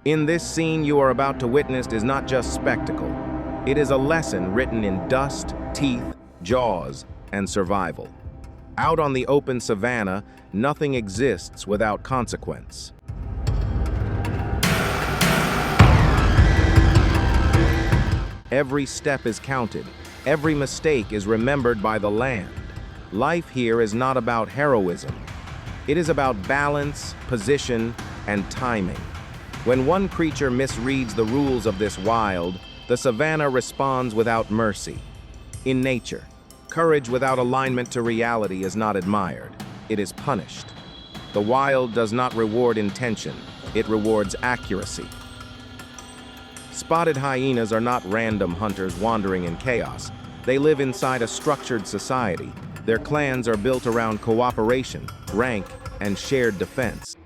In this scene you are about to witness is not just spectacle. It is a lesson written in dust, teeth, jaws, and survival. Out on the open savannah, nothing exists without consequence. Every step is counted. Every mistake is remembered by the land. Life here is not about heroism. It is about balance, position, and timing. When one creature misreads the rules of this wild, the savannah responds without mercy. In nature, courage without alignment to reality is not admired. It is punished. The wild does not reward intention. It rewards accuracy. Spotted hyenas are not random hunters wandering in chaos. They live inside a structured society. Their clans are built around cooperation, rank, and shared defense.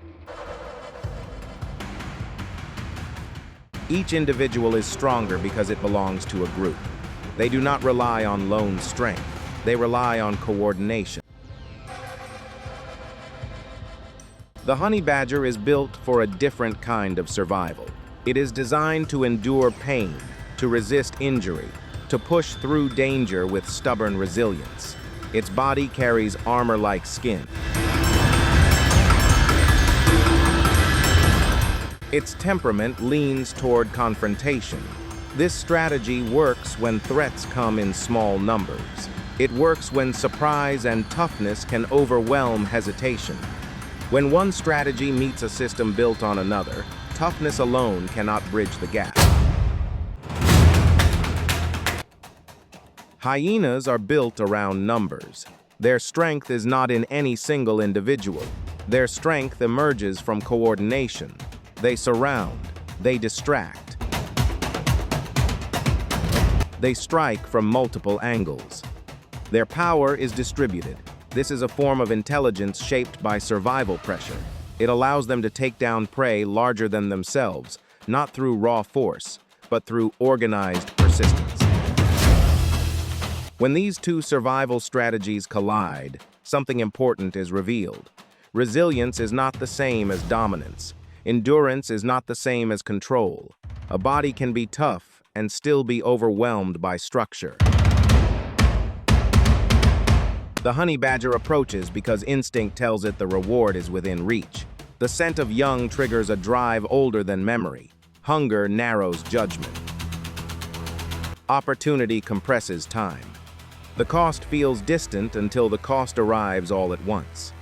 Each individual is stronger because it belongs to a group. They do not rely on lone strength. They rely on coordination. The honey badger is built for a different kind of survival. It is designed to endure pain, to resist injury, to push through danger with stubborn resilience. Its body carries armor-like skin. Its temperament leans toward confrontation. This strategy works when threats come in small numbers. It works when surprise and toughness can overwhelm hesitation. When one strategy meets a system built on another, toughness alone cannot bridge the gap. Hyenas are built around numbers. Their strength is not in any single individual. Their strength emerges from coordination. They surround, they distract. They strike from multiple angles. Their power is distributed. This is a form of intelligence shaped by survival pressure. It allows them to take down prey larger than themselves, not through raw force, but through organized persistence. When these two survival strategies collide, something important is revealed. Resilience is not the same as dominance. Endurance is not the same as control. A body can be tough and still be overwhelmed by structure. The honey badger approaches because instinct tells it the reward is within reach. The scent of young triggers a drive older than memory. Hunger narrows judgment. Opportunity compresses time. The cost feels distant until the cost arrives all at once.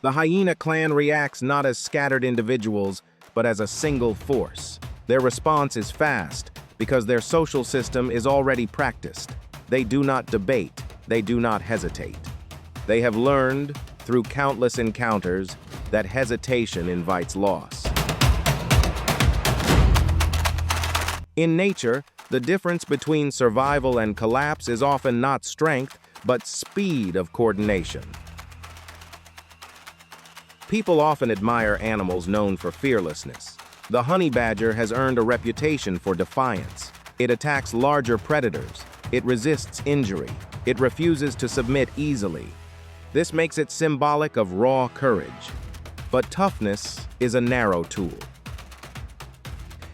The hyena clan reacts not as scattered individuals, but as a single force. Their response is fast because their social system is already practiced. They do not debate. They do not hesitate. They have learned, through countless encounters, that hesitation invites loss. In nature, the difference between survival and collapse is often not strength, but speed of coordination. People often admire animals known for fearlessness. The honey badger has earned a reputation for defiance. It attacks larger predators. It resists injury. It refuses to submit easily. This makes it symbolic of raw courage. But toughness is a narrow tool.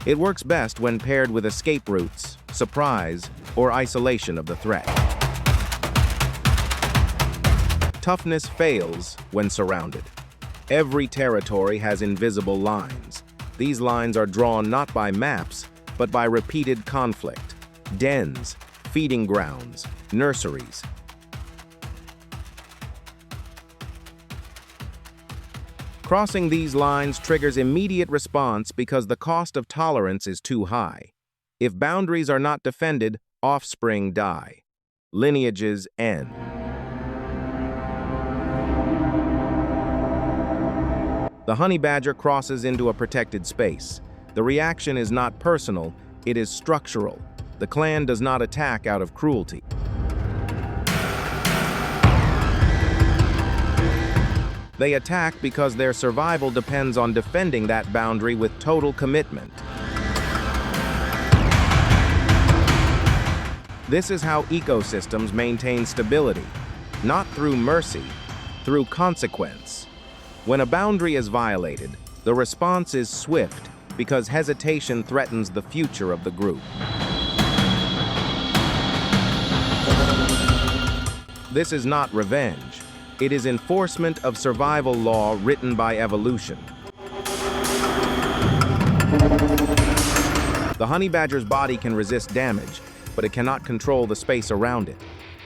It works best when paired with escape routes, surprise, or isolation of the threat. Toughness fails when surrounded. Every territory has invisible lines. These lines are drawn not by maps, but by repeated conflict. Dens, feeding grounds, nurseries. Crossing these lines triggers immediate response because the cost of tolerance is too high. If boundaries are not defended, offspring die. Lineages end. The honey badger crosses into a protected space. The reaction is not personal, it is structural. The clan does not attack out of cruelty. They attack because their survival depends on defending that boundary with total commitment. This is how ecosystems maintain stability, not through mercy, through consequence. When a boundary is violated, the response is swift, because hesitation threatens the future of the group. This is not revenge. It is enforcement of survival law written by evolution. The honey badger's body can resist damage, but it cannot control the space around it.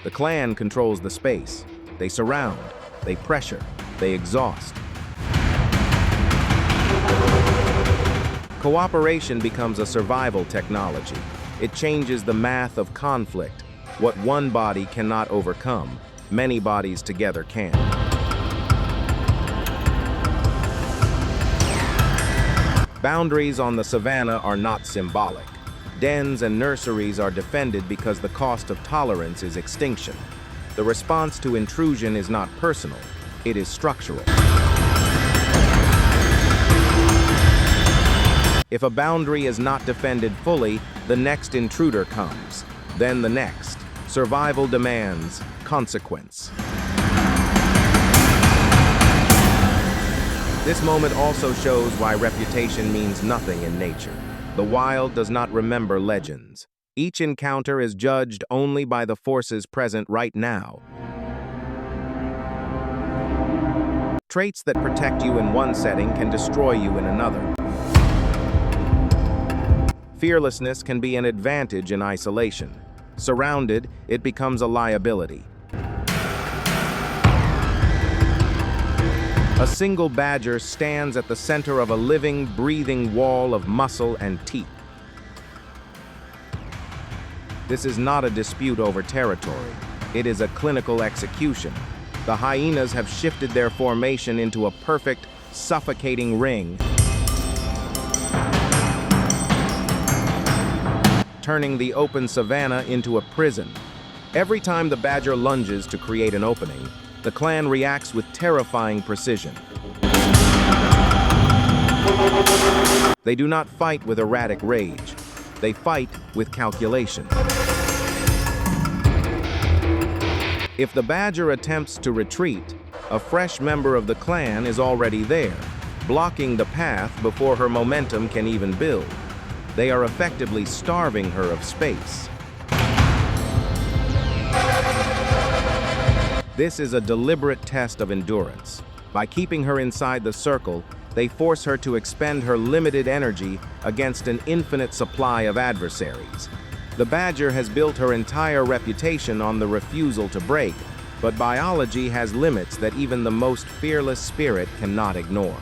The clan controls the space. They surround, they pressure, they exhaust. Cooperation becomes a survival technology. It changes the math of conflict. What one body cannot overcome, many bodies together can. Boundaries on the savannah are not symbolic. Dens and nurseries are defended because the cost of tolerance is extinction. The response to intrusion is not personal, it is structural. If a boundary is not defended fully, the next intruder comes, then the next. Survival demands consequence. This moment also shows why reputation means nothing in nature. The wild does not remember legends. Each encounter is judged only by the forces present right now. Traits that protect you in one setting can destroy you in another. Fearlessness can be an advantage in isolation. Surrounded, it becomes a liability. A single badger stands at the center of a living, breathing wall of muscle and teeth. This is not a dispute over territory. It is a clinical execution. The hyenas have shifted their formation into a perfect, suffocating ring, turning the open savannah into a prison. Every time the badger lunges to create an opening, the clan reacts with terrifying precision. They do not fight with erratic rage. They fight with calculation. If the badger attempts to retreat, a fresh member of the clan is already there, blocking the path before her momentum can even build. They are effectively starving her of space. This is a deliberate test of endurance. By keeping her inside the circle, they force her to expend her limited energy against an infinite supply of adversaries. The badger has built her entire reputation on the refusal to break, but biology has limits that even the most fearless spirit cannot ignore.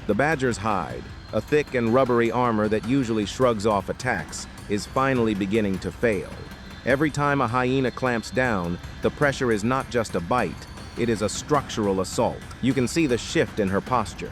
The badger's hide, a thick and rubbery armor that usually shrugs off attacks, is finally beginning to fail. Every time a hyena clamps down, the pressure is not just a bite, it is a structural assault. You can see the shift in her posture.